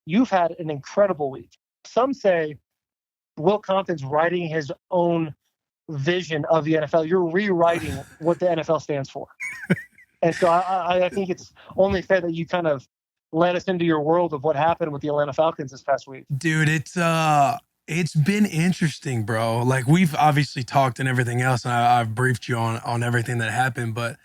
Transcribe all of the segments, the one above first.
you've had an incredible week. Some say Will Compton's writing his own vision of the NFL. You're rewriting what the NFL stands for. And so I think it's only fair that you kind of let us into your world of what happened with the Atlanta Falcons this past week. Dude, it's been interesting, bro. Like, we've obviously talked and everything else, and I've briefed you on everything that happened, but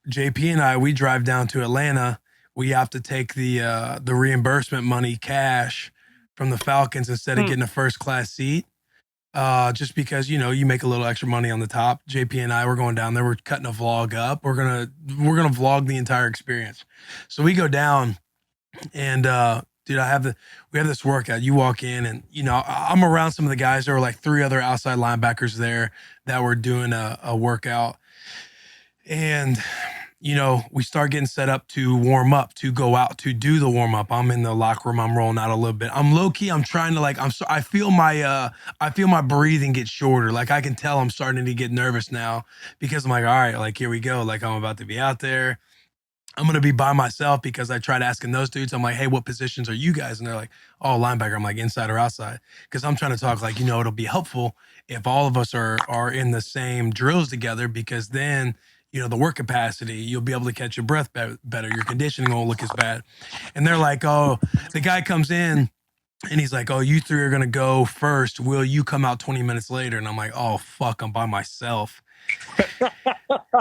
JP and I, we drive down to Atlanta. We have to take the reimbursement money cash from the Falcons instead of getting a first class seat. Just because, you know, you make a little extra money on the top. JP and I, we're going down there. We're cutting a vlog up. We're gonna vlog the entire experience. So we go down, and dude, we have this workout. You walk in, and you know, I'm around some of the guys. There were like 3 other outside linebackers there that were doing a workout, and you know, we start getting set up to warm up, to go out, to do the warm up. I'm in the locker room. I'm rolling out a little bit. I'm low key. I'm trying to I feel my breathing get shorter. Like, I can tell I'm starting to get nervous now because I'm like, all right, like, here we go. Like, I'm about to be out there. I'm going to be by myself because I tried asking those dudes. I'm like, hey, what positions are you guys? And they're like, oh, linebacker. I'm like, inside or outside? Because I'm trying to talk like, you know, it'll be helpful if all of us are in the same drills together, because then, you know, the work capacity, you'll be able to catch your breath better. Your conditioning won't look as bad. And they're like, oh, the guy comes in and he's like, oh, you 3 are going to go first. Will you come out 20 minutes later? And I'm like, oh, fuck, I'm by myself.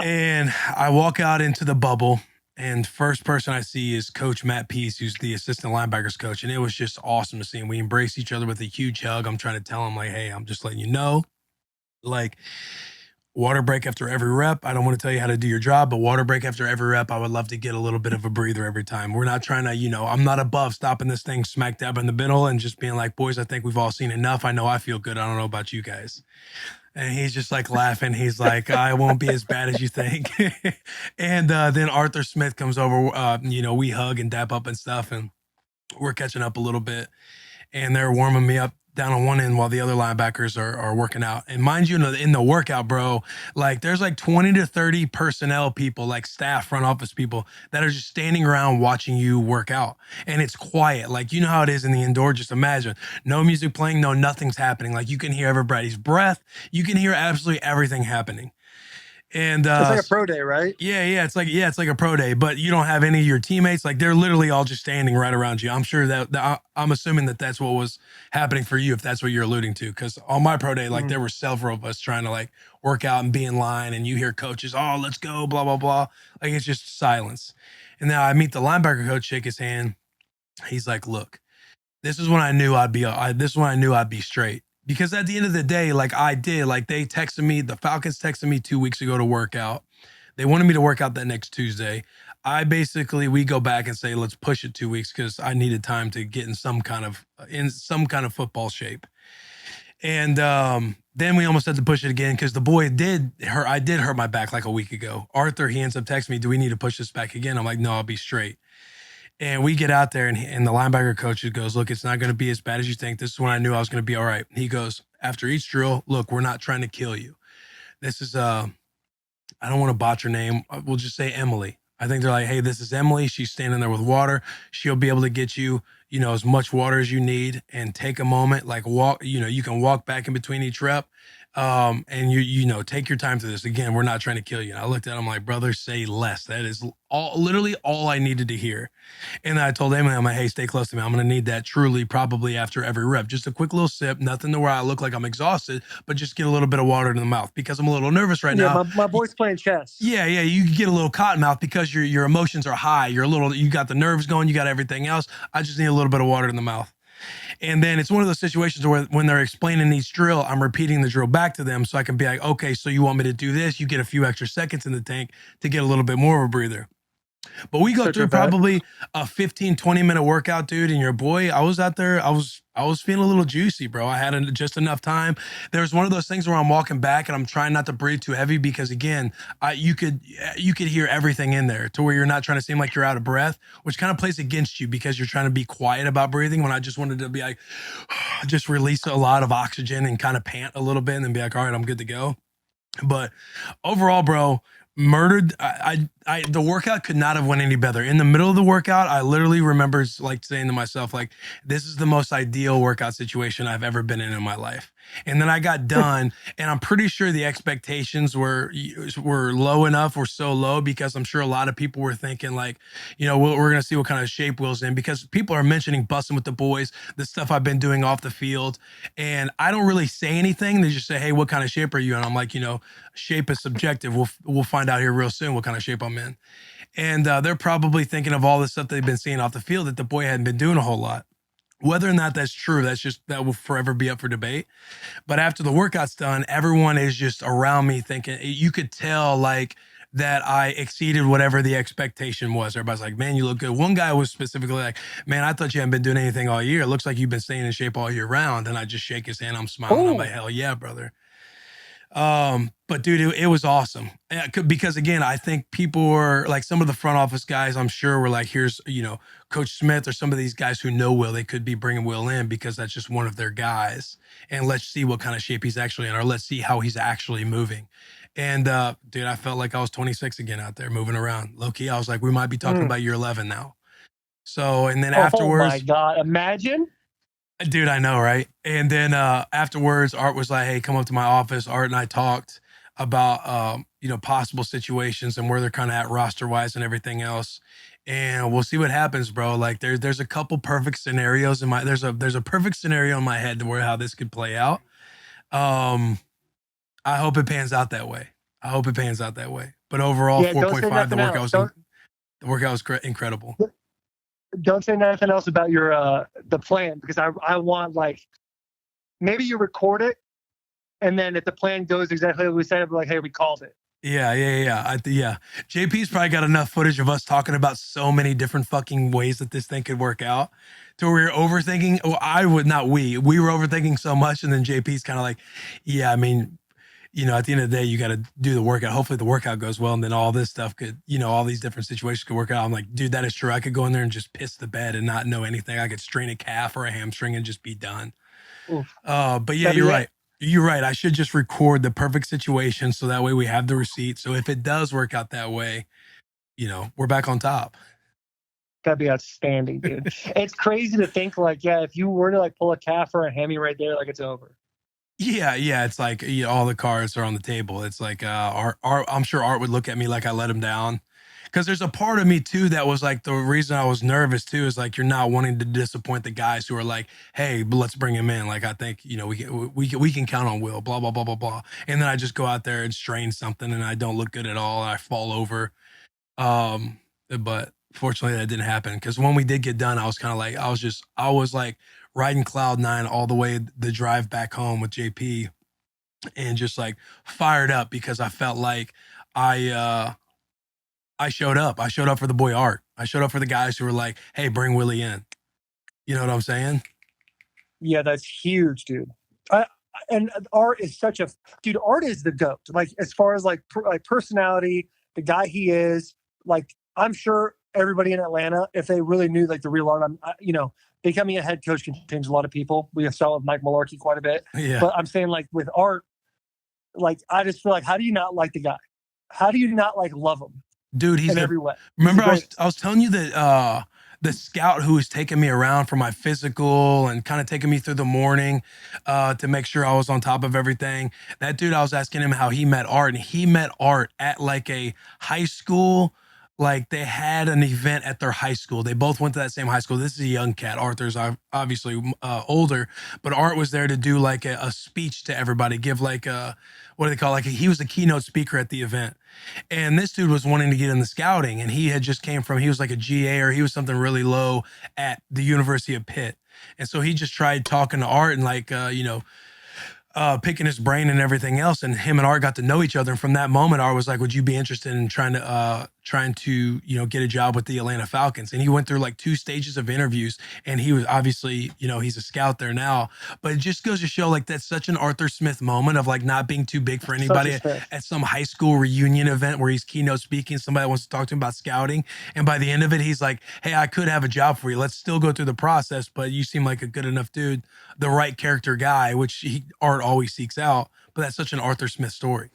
And I walk out into the bubble, and first person I see is Coach Matt Peace, who's the assistant linebackers coach. And it was just awesome to see him. We embraced each other with a huge hug. I'm trying to tell him, like, hey, I'm just letting you know, like, water break after every rep. I don't want to tell you how to do your job, but water break after every rep. I would love to get a little bit of a breather every time. We're not trying to, you know, I'm not above stopping this thing smack dab in the middle and just being like, boys, I think we've all seen enough. I know I feel good. I don't know about you guys. And he's just like laughing. He's like, I won't be as bad as you think. And then Arthur Smith comes over. You know, we hug and dap up and stuff, and we're catching up a little bit. And they're warming me up down on one end while the other linebackers are working out. And mind you, in the workout, bro, like, there's like 20 to 30 personnel people, like staff, front office people, that are just standing around watching you work out. And it's quiet. Like, you know how it is in the indoor. Just imagine no music playing, nothing's happening. Like, you can hear everybody's breath. You can hear absolutely everything happening. And it's like a pro day, right? Yeah, it's like a pro day, but you don't have any of your teammates. Like, they're literally all just standing right around you. I'm sure that I'm assuming that that's what was happening for you, if that's what you're alluding to. Because on my pro day, like, there were several of us trying to like work out and be in line, and you hear coaches, oh, let's go, blah blah blah. Like, it's just silence. And now I meet the linebacker coach, shake his hand. He's like, look, this is when I knew I'd be straight. Because at the end of the day, like, they texted me, the Falcons texted me 2 weeks ago to work out. They wanted me to work out that next Tuesday. We go back and say, let's push it 2 weeks, because I needed time to get in some kind of football shape. And then we almost had to push it again, because I did hurt my back like a week ago. Arthur, he ends up texting me, do we need to push this back again? I'm like, no, I'll be straight. And we get out there, and the linebacker coach goes, look, it's not going to be as bad as you think. This is when I knew I was going to be all right. He goes, after each drill, look, we're not trying to kill you. This is, I don't want to botch her name. We'll just say Emily. I think they're like, hey, this is Emily. She's standing there with water. She'll be able to get you, you know, as much water as you need, and take a moment, like walk, you know, you can walk back in between each rep. And you know, take your time to this. Again, we're not trying to kill you. And I looked at him like, brother, say less. That is literally all I needed to hear. And I told Emily, I'm like, hey, stay close to me. I'm going to need that truly probably after every rep. Just a quick little sip, nothing to where I look like I'm exhausted, but just get a little bit of water in the mouth, because I'm a little nervous right now. My boy's playing chess. Yeah. You get a little cotton mouth because your emotions are high. You got the nerves going, you got everything else. I just need a little bit of water in the mouth. And then it's one of those situations where when they're explaining each drill, I'm repeating the drill back to them so I can be like, okay, so you want me to do this? You get a few extra seconds in the tank to get a little bit more of a breather. But we go through probably a 15, 20-minute workout, dude. And your boy, I was out there. I was feeling a little juicy, bro. I had just enough time. There's one of those things where I'm walking back and I'm trying not to breathe too heavy, because again, you could hear everything in there to where you're not trying to seem like you're out of breath, which kind of plays against you because you're trying to be quiet about breathing, when I just wanted to be like, just release a lot of oxygen and kind of pant a little bit and then be like, all right, I'm good to go. But overall, bro, murdered. the workout could not have went any better. In the middle of the workout, I literally remember like saying to myself, like, this is the most ideal workout situation I've ever been in my life. And then I got done, and I'm pretty sure the expectations were low enough, were so low, because I'm sure a lot of people were thinking like, we're gonna see what kind of shape Will's in, because people are mentioning Bussin With The Boys, the stuff I've been doing off the field, and I don't really say anything. They just say, hey, what kind of shape are you in? I'm like, shape is subjective. We'll find out here real soon what kind of shape I'm in. And they're probably thinking of all the stuff they've been seeing off the field that the boy hadn't been doing a whole lot. Whether or not that's true, that will forever be up for debate. But after the workout's done, everyone is just around me thinking, you could tell like that I exceeded whatever the expectation was. Everybody's like, man, you look good. One guy was specifically like, man, I thought you hadn't been doing anything all year. It looks like you've been staying in shape all year round. And I just shake his hand. I'm smiling. I'm like, hell yeah, brother. But dude, it was awesome. Because again, I think people were like, some of the front office guys, I'm sure, were like, here's, Coach Smith or some of these guys who know Will, they could be bringing Will in because that's just one of their guys. And let's see what kind of shape he's actually in, or let's see how he's actually moving. And, dude, I felt like I was 26 again out there moving around. Low key, I was like, we might be talking about year 11 now. So, and then afterwards, oh my God, imagine. Dude, I know, right? And then afterwards, Art was like, hey, come up to my office. Art and I talked about, possible situations and where they're kind of at roster-wise and everything else. And we'll see what happens, bro. Like there's a couple perfect scenarios there's a perfect scenario in my head to where how this could play out. I hope it pans out that way. But overall, 4.5, the workout was incredible. Don't say nothing else about your the plan, because I want, like, maybe you record it, and then if the plan goes exactly like we said, like, hey, we called it. Yeah. JP's probably got enough footage of us talking about so many different fucking ways that this thing could work out to where we were overthinking. Well, we were overthinking so much, and then JP's kind of like, yeah, I mean, at the end of the day, you got to do the workout. Hopefully the workout goes well. And then all this stuff could, all these different situations could work out. I'm like, dude, that is true. I could go in there and just piss the bed and not know anything. I could strain a calf or a hamstring and just be done. But yeah, you're right. You're right. I should just record the perfect situation, so that way we have the receipt. So if it does work out that way, we're back on top. That'd be outstanding, dude. It's crazy to think, like, yeah, if you were to like pull a calf or a hammy right there, like, it's over. Yeah. It's like, all the cards are on the table. It's like Art, I'm sure Art would look at me like I let him down, because there's a part of me too that was like, the reason I was nervous too is like, you're not wanting to disappoint the guys who are like, hey, let's bring him in. Like, I think we can count on Will. Blah blah blah blah blah. And then I just go out there and strain something, and I don't look good at all. And I fall over. But fortunately that didn't happen, because when we did get done, I was kind of like, I was like riding cloud nine all the way the drive back home with JP, and just like fired up, because I felt like I showed up. I showed up for the boy Art. I showed up for the guys who were like, hey, bring Willie in. You know what I'm saying? Yeah, that's huge, dude. And Art is Art is the GOAT. Like, as far as like personality, the guy he is, like, I'm sure everybody in Atlanta, if they really knew like the real Art, becoming a head coach can change a lot of people. We saw with Mike Mularkey quite a bit. Yeah. But I'm saying, like, with Art, like, I just feel like, how do you not like the guy? How do you not like love him? Dude, he's in every way. Remember, I was telling you that the scout who was taking me around for my physical and kind of taking me through the morning to make sure I was on top of everything. That dude, I was asking him how he met Art, and he met Art at like a high school. Like, they had an event at their high school. They both went to that same high school. This is a young cat. Arthur's obviously older, but Art was there to do like a speech to everybody, give like a, what do they call, like he was a keynote speaker at the event. And this dude was wanting to get in the scouting, and he had just came from, he was like a GA, or he was something really low at the University of Pitt. And so he just tried talking to Art and like, picking his brain and everything else. And him and Art got to know each other. And from that moment, Art was like, would you be interested in trying to, get a job with the Atlanta Falcons? And he went through like 2 stages of interviews, and he was obviously, he's a scout there now, but it just goes to show like that's such an Arthur Smith moment of like not being too big for anybody at some high school reunion event where he's keynote speaking. Somebody wants to talk to him about scouting. And by the end of it, he's like, hey, I could have a job for you. Let's still go through the process, but you seem like a good enough dude, the right character guy, which Art always seeks out. But that's such an Arthur Smith story.